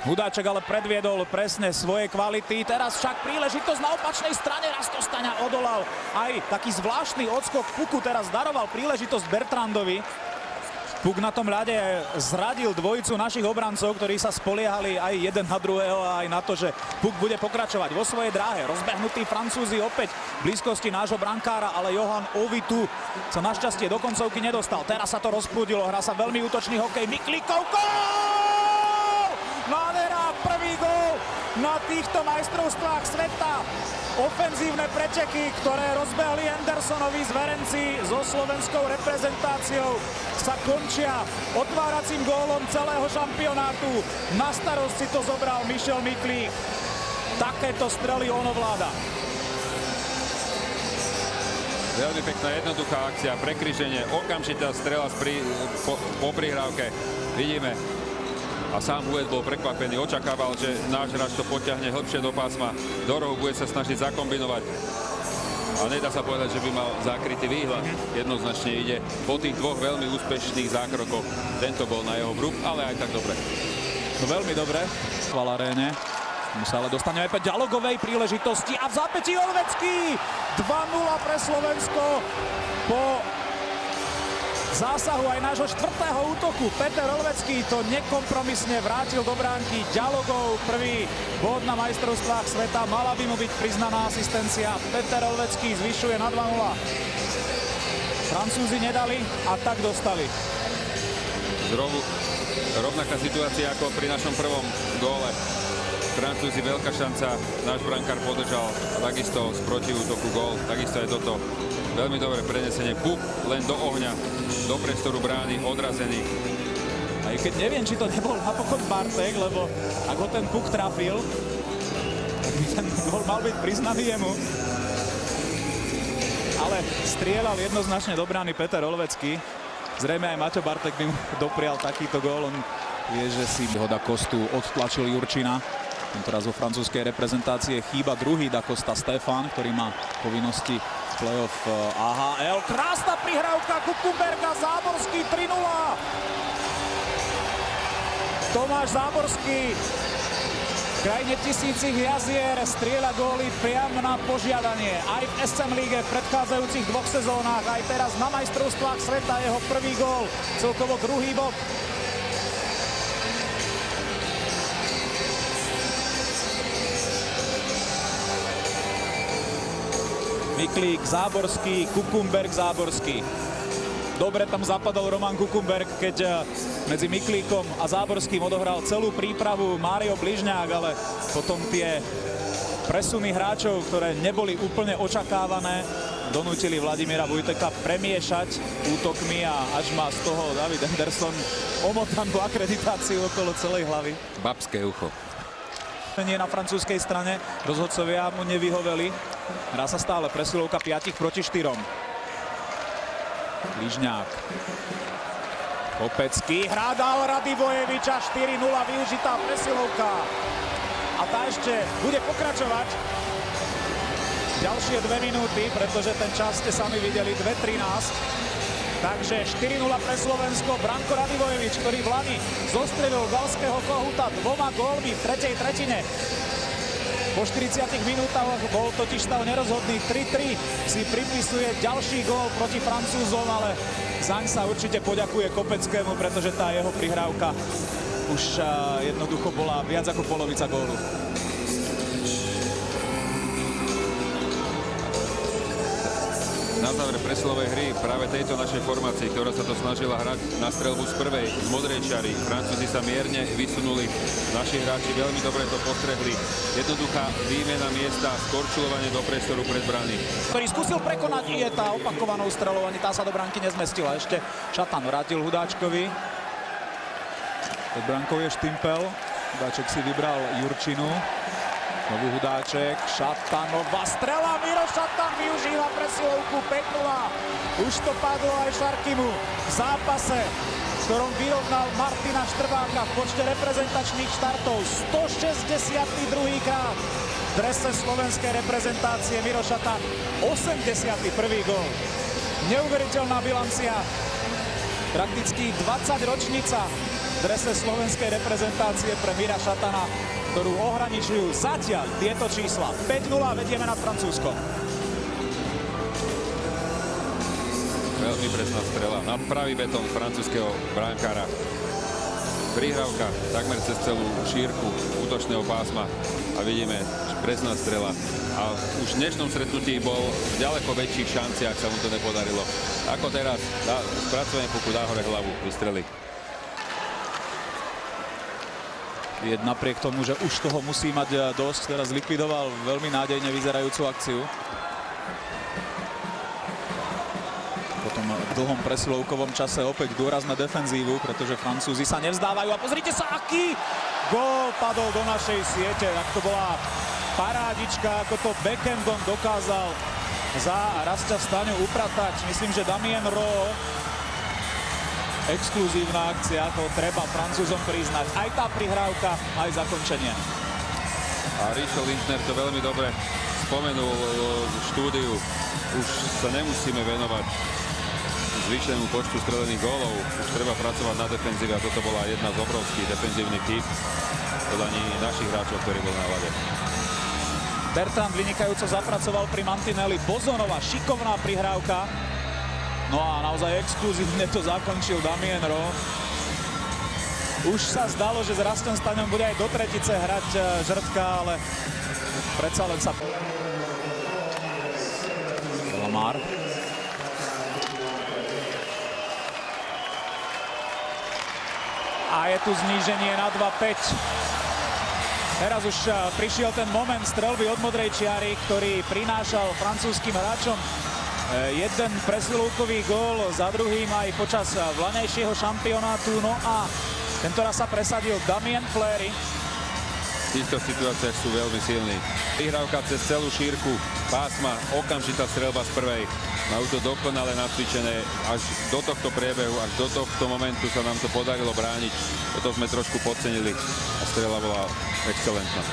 Hudáček ale predviedol presne svoje kvality. Teraz však príležitosť na opačnej strane. Rastostaňa odolal. Aj taký zvláštny odskok puku teraz daroval príležitosť Bertrandovi. Puk na tom ľade zradil dvojicu našich obrancov, ktorí sa spoliehali aj jeden na druhého a aj na to, že Puk bude pokračovať vo svojej dráhe. Rozbehnutí Francúzi opäť v blízkosti nášho brankára, ale Johan Ovitu sa našťastie do koncovky nedostal. Teraz sa to rozprúdilo, hrá sa veľmi útočný hokej. Miklíkov gól! Nádhera, prvý gól na týchto majstrovstvách sveta. Ofenzívne preteky, ktoré rozbehli Andersonovi zverenci so slovenskou reprezentáciou, sa končia otváracím gólom celého šampionátu. Na starosť si to zobral Michel Miklík. Takéto strely on ovláda. Veľmi pekná jednoduchá akcia, prekryženie, okamžitá strela po prihrávke. Vidíme. A sám Huet bol prekvapený, očakával, že náš hráč to potiahne hĺbšie do pásma. Do rohu bude sa snažiť zakombinovať. A nedá sa povedať, že by mal zakrytý výhľad. Jednoznačne ide po tých dvoch veľmi úspešných zákrokoch. Tento bol na jeho vrúb, ale aj tak dobre. No veľmi dobre. V aréne. My sa ale dostaneme po dialogovej príležitosti a v zápätí Olvecký. 2-0 pre Slovensko po zásahu aj nášho štvrtého útoku. Peter Olvecký to nekompromisne vrátil do bránky. Ďalogov prvý bod na majstrovstvách sveta. Mala by mu byť priznaná asistencia. Peter Olvecký zvyšuje na 2-0. Francúzi nedali a tak dostali. Rovnaká situácia ako pri našom prvom góle. Francúzi veľká šanca. Náš brankár podržal a takisto z protiútoku gól. Takisto je toto. Veľmi dobré prenesenie. Puk len do ohňa, do priestoru brány, odrazený. Aj keď neviem, či to nebol napokon Bartek, lebo ak ho ten Puk trafil, tak by ten gól mal byť priznaný jemu. Ale strieľal jednoznačne do brány Peter Olvecký. Zrejme aj Maťo Bartek by mu doprial takýto gól. On vie, že si ho Da Costu odtlačil Jurčina. Teraz vo francúzskej reprezentácie chýba druhý Da Costa Stefan, ktorý má povinnosti playoff AHL. Krásna prihrávka Kukumberga, Záborský 3-0. Tomáš Záborský v krajine tisícich jazier strieľa góly priamo na požiadanie. Aj v SM Líge v predchádzajúcich dvoch sezónach, aj teraz na majstrovstvách sveta jeho prvý gól, celkovo druhý bod. Miklík, Záborský, Kukumberg, Záborský. Dobre tam zapadol Roman Kukumberg, keď medzi Miklíkom a Záborským odohral celú prípravu Mário Bližňák, ale potom tie presuny hráčov, ktoré neboli úplne očakávané, donútili Vladimíra Vujteka premiešať útokmi a až má z toho David Anderson omotanú akreditáciu okolo celej hlavy. Babské ucho. Nie na francúzskej strane, rozhodcovia mu nevyhoveli. Hrá sa stále presilovka 5 proti 4. Bližňák. Kopecký hrá dal Radivojeviča, 4-0 využitá presilovka. A tá ešte bude pokračovať. Ďalšie 2 minúty, pretože ten čas ste sami videli, 2:13. Takže 4-0 pre Slovensko. Branko Radivojevič, ktorý v lani zostrelil galského Kohuta 2 gólmi v tretej tretine. Po 40 minútach bol totiž stav nerozhodný. 3-3 si pripisuje ďalší gól proti Francúzom, ale zaň sa určite poďakuje Kopeckému, pretože tá jeho prihrávka už jednoducho bola viac ako polovica gólu. Na záver presilovej hry práve tejto našej formácii, ktorá sa to snažila hrať na streľbu z prvej, z modrej čiary. Francúzi sa mierne vysunuli, naši hráči veľmi dobre to postrehli. Jednoduchá výmena miesta, skorčulovanie do priestoru pred brány. Ktorý skúsil prekonať Ieta opakovanou streľou, ani tá sa do bránky nezmestila. Ešte Šatan vrátil Hudáčkovi. Pod bránkou je Štimpel. Hudáček si vybral Jurčinu. Nový Hudáček, Šatanová strela, Miro Šatan využíva presilovku 5-0. Už to padlo aj Šarkimu v zápase, v ktorom vyrovnal Martina Štrbáka v počte reprezentačných štartov. 162. krát v drese slovenskej reprezentácie Miro Šatan. 81. gól. Neuveriteľná bilancia. Prakticky 20 ročnica drese slovenskej reprezentácie pre Mira Šatana, ktorú ohraničujú zatiaľ tieto čísla. 5-0, vedieme nad Francúzskom. Veľmi presná strela na pravý betón francúzskeho bránkára. Prihrávka takmer cez celú šírku útočného pásma a vidíme presná strela. A už v dnešnom stretnutí bol v ďaleko väčších šanciach, sa mu to nepodarilo. Ako teraz, spracovanie puku dá hore hlavu, vystrelí. Napriek tomu, že už toho musí mať dosť, teraz likvidoval veľmi nádejne vyzerajúcu akciu. Potom v dlhom presilovkovom čase opäť dôraz na defenzívu, pretože Francúzi sa nevzdávajú. A pozrite sa, aký gól padol do našej siete. Tak to bola parádička, ako to backhandom dokázal za Rastia Staňu upratať. Myslím, že Damien Rowe, exkluzívna akcia, to treba Francúzom priznať. Aj tá prihrávka, aj zakončenie. A Richo Lindner to veľmi dobre spomenul v štúdiu. Už sa nemusíme venovať zvýšenému počtu strelených gólov. Už treba pracovať na defenzíve a toto bola jedna z obrovských defenzívnych chýb podaní našich hráčov, ktorí boli na ľade. Bertrand vynikajúco zapracoval pri mantineli. Bozonova šikovná prihrávka. No a naozaj exkluzívne to zakončil Damien Rowe. Už sa zdalo, že s Rastom Staňom bude aj do tretice hrať žrtka, ale predsa len sa... Lamar. A je tu zníženie na 2-5. Teraz už prišiel ten moment strelby od modrej čiary, ktorý prinášal francúzskym hráčom jeden presilovkový gól za druhým aj počas vlanejšieho šampionátu. No a tentoraz sa presadil Damien Fleury. V týchto situáciách sú veľmi silní. Prihrávka cez celú šírku pásma, okamžitá strelba z prvej. Majú to dokonale nacvičené až do tohto priebehu, až do tohto momentu sa nám to podarilo brániť. Toto sme trošku podcenili a strela bola excelentná.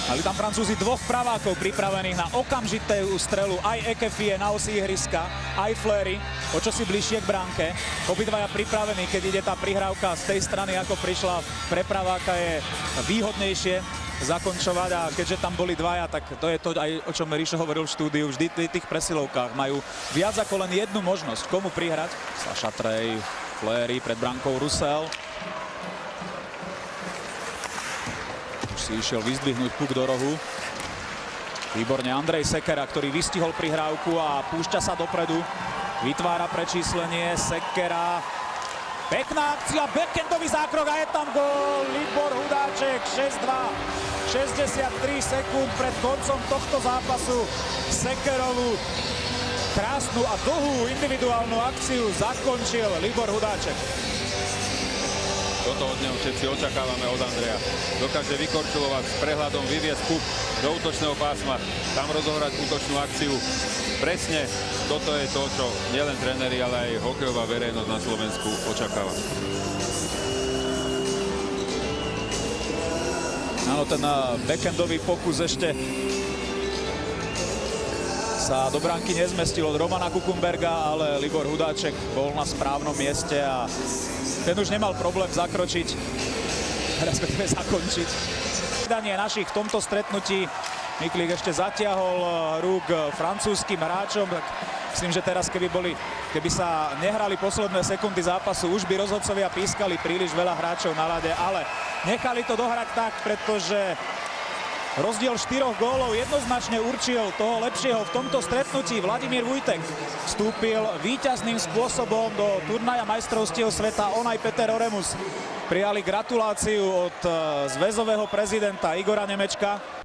Mali tam Francúzi dvoch pravákov pripravených na okamžitú strelu. Aj Ekefie na osi ihriska, aj Fleury o čosi bližšie k bránke. Obidvaja pripravení, keď ide tá prihrávka z tej strany, ako prišla pre praváka, je výhodnejšie zakončovať. A keďže tam boli dvaja, tak to je to aj, o čom Rišo hovoril v štúdiu. Vždy v tých presilovkách majú viac ako len jednu možnosť. Komu prihrať? Saša Trej, Fleury pred bránkou Roussel. Si išiel vyzdvihnúť puk do rohu. Výborne Andrej Sekera, ktorý vystihol prihrávku a púšťa sa dopredu. Vytvára prečíslenie Sekera. Pekná akcia, backhandový zákrok a je tam gól. Libor Hudáček 6-2. 63 sekúnd pred koncom tohto zápasu. Sekerovú krásnu a dlhú individuálnu akciu zakončil Libor Hudáček. Toto od neho všetci očakávame od Andreja. Dokáže vykorčulovať s prehľadom, vyviesť puk do útočného pásma, tam rozohrať útočnú akciu. Presne toto je to, čo nielen tréneri, ale aj hokejová verejnosť na Slovensku očakáva. Áno, ten backhandový pokus ešte sa do bránky nezmestil od Romana Kukumberga, ale Libor Hudáček bol na správnom mieste a ten už nemal problém zakročiť, respektíve zakončiť. Vydanie našich v tomto stretnutí. Miklík ešte zatiahol rúk francúzskym hráčom. Myslím, že teraz, keby sa nehrali posledné sekundy zápasu, už by rozhodcovia pískali príliš veľa hráčov na ľade, ale nechali to dohrať tak, pretože rozdiel 4 gólov jednoznačne určil toho lepšieho v tomto stretnutí. Vladimír Vujtek vstúpil víťazným spôsobom do turnaja majstrovstiev sveta. On aj Peter Oremus prijali gratuláciu od zväzového prezidenta Igora Nemečka.